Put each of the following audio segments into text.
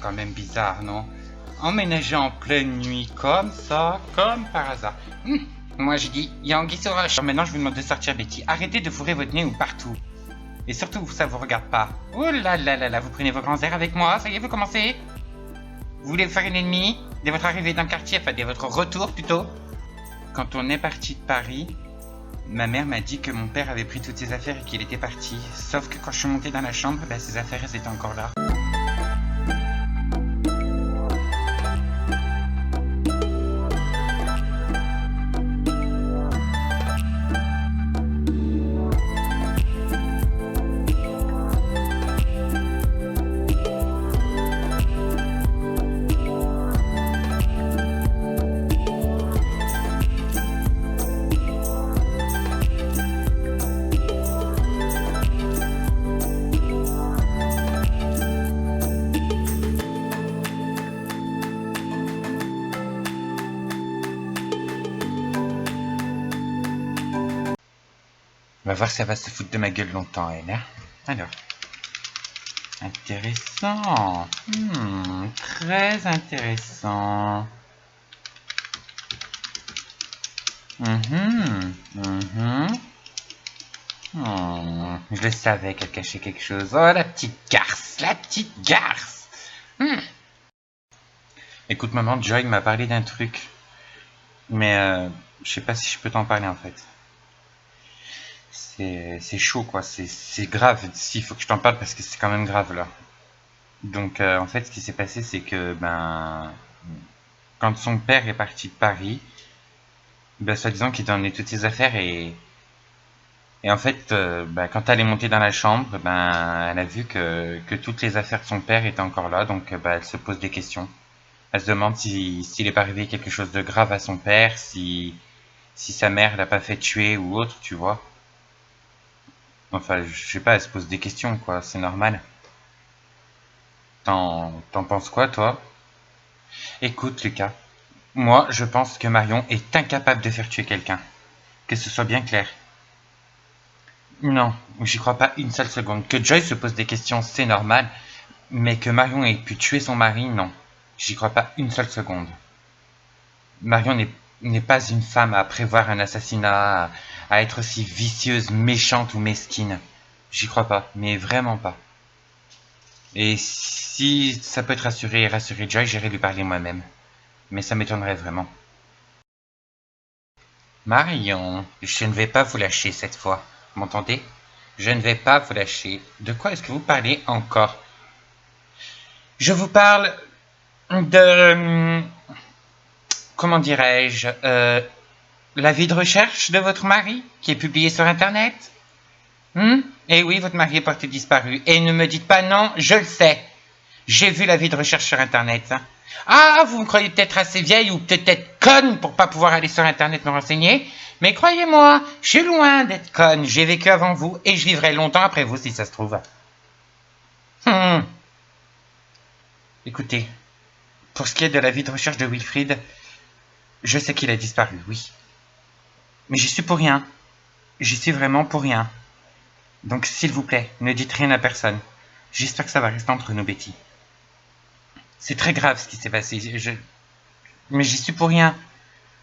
quand même bizarre, non? Emménager en pleine nuit comme ça, comme par hasard. Moi je dis, il y a anguille sous roche. Alors maintenant je vous demande de sortir, Betty. Arrêtez de fourrer votre nez ou partout. Et surtout, ça vous regarde pas. Oh là là là là, vous prenez vos grands airs avec moi, ça y est, vous commencez? Vous voulez vous faire une ennemie dès votre arrivée dans le quartier, enfin dès votre retour plutôt? Quand on est parti de Paris, ma mère m'a dit que mon père avait pris toutes ses affaires et qu'il était parti. Sauf que quand je suis montée dans la chambre, ses affaires elles étaient encore là. On va voir si ça va se foutre de ma gueule longtemps, elle, hein. Alors. Intéressant. Très intéressant. Je le savais qu'elle cachait quelque chose. Oh, la petite garce. La petite garce. Écoute, maman, Joy m'a parlé d'un truc. Mais je sais pas si je peux t'en parler, en fait. C'est chaud, quoi. C'est grave. Si, il faut que je t'en parle parce que c'est quand même grave, là. Donc, en fait, ce qui s'est passé, c'est que, quand son père est parti de Paris, soi-disant qu'il donnait toutes ses affaires et en fait, quand elle est montée dans la chambre, elle a vu que toutes les affaires de son père étaient encore là, donc elle se pose des questions. Elle se demande s'il est pas arrivé quelque chose de grave à son père, si sa mère l'a pas fait tuer ou autre, tu vois. Enfin, je sais pas, elle se pose des questions, quoi, c'est normal. T'en penses quoi, toi? Écoute, Lucas, moi, je pense que Marion est incapable de faire tuer quelqu'un. Que ce soit bien clair. Non, j'y crois pas une seule seconde. Que Joy se pose des questions, c'est normal. Mais que Marion ait pu tuer son mari, non. J'y crois pas une seule seconde. Marion n'est pas une femme à prévoir un assassinat, à être aussi vicieuse, méchante ou mesquine. J'y crois pas, mais vraiment pas. Et si ça peut te rassurer et rassurer Joy, j'irai lui parler moi-même. Mais ça m'étonnerait vraiment. Marion, je ne vais pas vous lâcher cette fois. M'entendez? Je ne vais pas vous lâcher. De quoi est-ce que vous parlez encore? Je vous parle de... comment dirais-je, l'avis de recherche de votre mari, qui est publié sur Internet. Eh oui, votre mari est porté disparu. Et ne me dites pas non, je le sais. J'ai vu l'avis de recherche sur Internet. Ah, vous me croyez peut-être assez vieille ou peut-être conne pour pas pouvoir aller sur Internet me renseigner. Mais croyez-moi, je suis loin d'être conne. J'ai vécu avant vous et je vivrai longtemps après vous si ça se trouve. Écoutez, pour ce qui est de l'avis de recherche de Wilfried, je sais qu'il a disparu, oui. Mais j'y suis pour rien. J'y suis vraiment pour rien. Donc, s'il vous plaît, ne dites rien à personne. J'espère que ça va rester entre nous, Betty. C'est très grave ce qui s'est passé. Mais j'y suis pour rien.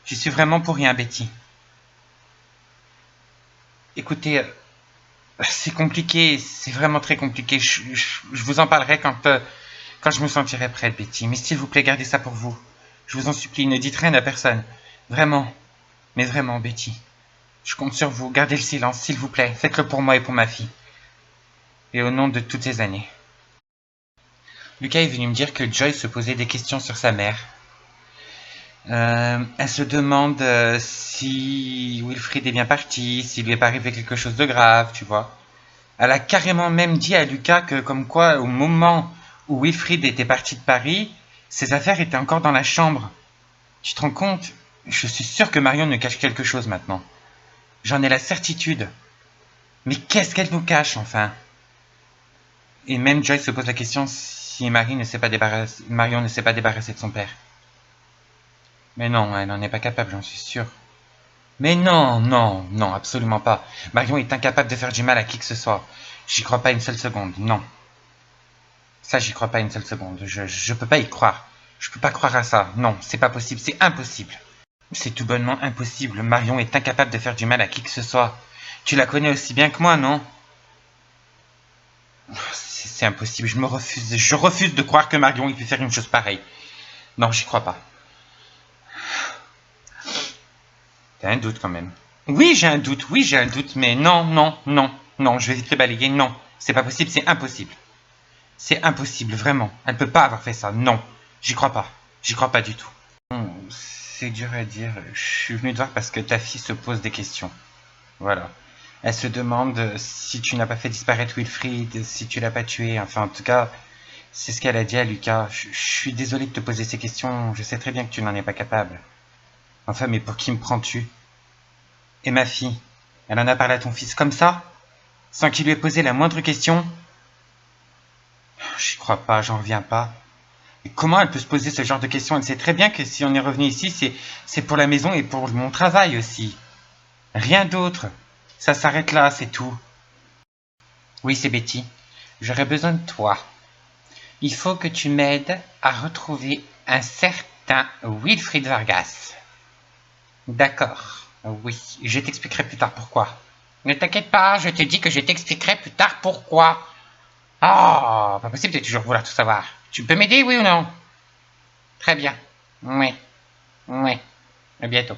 J'y suis vraiment pour rien, Betty. Écoutez, c'est compliqué. C'est vraiment très compliqué. Je vous en parlerai quand je me sentirai prête, Betty. Mais s'il vous plaît, gardez ça pour vous. Je vous en supplie, ne dites rien à personne. Vraiment. Mais vraiment, Betty. Je compte sur vous. Gardez le silence, s'il vous plaît. Faites-le pour moi et pour ma fille. Et au nom de toutes ces années. Lucas est venu me dire que Joy se posait des questions sur sa mère. Elle se demande si Wilfried est bien parti, s'il lui est pas arrivé quelque chose de grave, tu vois. Elle a carrément même dit à Lucas que, comme quoi, au moment où Wilfried était parti de Paris, ses affaires étaient encore dans la chambre. Tu te rends compte? Je suis sûr que Marion nous cache quelque chose maintenant. J'en ai la certitude. Mais qu'est-ce qu'elle nous cache, enfin? Et même Joy se pose la question si Marion ne s'est pas débarrassée de son père. Mais non, elle n'en est pas capable, j'en suis sûr. Mais non, non, non, absolument pas. Marion est incapable de faire du mal à qui que ce soit. J'y crois pas une seule seconde, non. Ça, j'y crois pas une seule seconde. Je peux pas y croire. Je peux pas croire à ça. Non, c'est pas possible, c'est impossible. C'est tout bonnement impossible. Marion est incapable de faire du mal à qui que ce soit. Tu la connais aussi bien que moi, non? C'est impossible, je refuse de croire que Marion ait pu faire une chose pareille. Non, j'y crois pas. T'as un doute quand même. Oui, j'ai un doute, mais non, non, non, non, je vais vite le balayer, non. C'est pas possible, c'est impossible. C'est impossible, vraiment. Elle peut pas avoir fait ça, non. J'y crois pas. J'y crois pas du tout. C'est dur à dire. Je suis venu te voir parce que ta fille se pose des questions. Voilà. Elle se demande si tu n'as pas fait disparaître Wilfried, si tu l'as pas tué. Enfin, en tout cas, c'est ce qu'elle a dit à Lucas. Je suis désolé de te poser ces questions. Je sais très bien que tu n'en es pas capable. Enfin, mais pour qui me prends-tu? Et ma fille, elle en a parlé à ton fils comme ça? Sans qu'il lui ait posé la moindre question? J'y crois pas, j'en reviens pas. Et comment elle peut se poser ce genre de questions? Elle sait très bien que si on est revenu ici, c'est pour la maison et pour mon travail aussi. Rien d'autre. Ça s'arrête là, c'est tout. Oui, c'est Betty. J'aurais besoin de toi. Il faut que tu m'aides à retrouver un certain Wilfried Vargas. D'accord. Oui, je t'expliquerai plus tard pourquoi. Ne t'inquiète pas, je te dis que je t'expliquerai plus tard pourquoi. Oh, pas possible de toujours vouloir tout savoir. Tu peux m'aider, oui ou non? Très bien. Oui. Oui. À bientôt.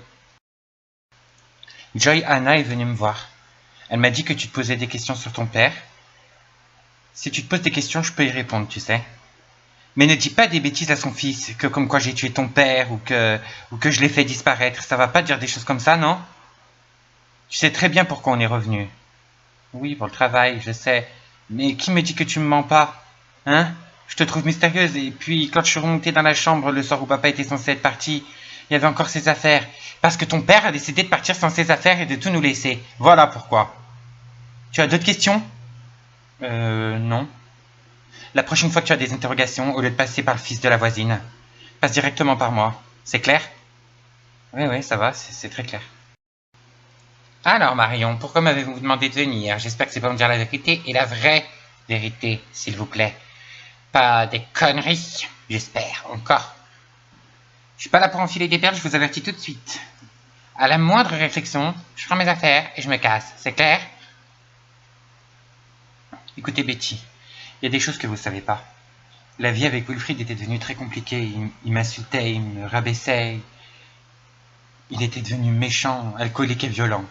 Joy Anna est venue me voir. Elle m'a dit que tu te posais des questions sur ton père. Si tu te poses des questions, je peux y répondre, tu sais. Mais ne dis pas des bêtises à son fils, que comme quoi j'ai tué ton père ou que je l'ai fait disparaître. Ça va pas dire des choses comme ça, non? Tu sais très bien pourquoi on est revenu. Oui, pour le travail, je sais. Mais qui me dit que tu me mens pas? Hein? Je te trouve mystérieuse, et puis quand je suis remontée dans la chambre le soir où papa était censé être parti, il y avait encore ses affaires. Parce que ton père a décidé de partir sans ses affaires et de tout nous laisser. Voilà pourquoi. Tu as d'autres questions? Non. La prochaine fois que tu as des interrogations, au lieu de passer par le fils de la voisine, passe directement par moi. C'est clair? Oui, oui, ça va, c'est très clair. Alors Marion, pourquoi m'avez-vous demandé de venir? J'espère que c'est pour me dire la vérité et la vraie vérité, s'il vous plaît. Pas des conneries, j'espère, encore. Je suis pas là pour enfiler des perles, je vous avertis tout de suite. À la moindre réflexion, je prends mes affaires et je me casse, c'est clair? Écoutez Betty, il y a des choses que vous savez pas. La vie avec Wilfried était devenue très compliquée, il m'insultait, il me rabaissait, il était devenu méchant, alcoolique et violent.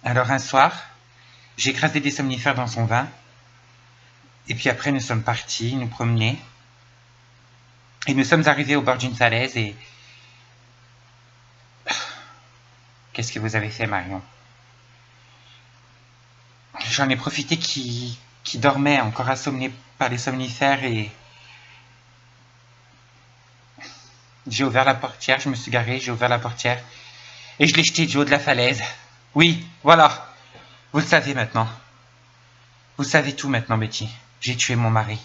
Alors un soir, j'ai écrasé des somnifères dans son vin, et puis après nous sommes partis, nous promener, et nous sommes arrivés au bord d'une falaise et... Qu'est-ce que vous avez fait, Marion? J'en ai profité qui dormait, encore assommé par les somnifères, et j'ai ouvert la portière, je me suis garé, j'ai ouvert la portière, et je l'ai jeté du haut de la falaise. Oui, voilà, vous le savez maintenant. Vous savez tout maintenant, Betty. J'ai tué mon mari.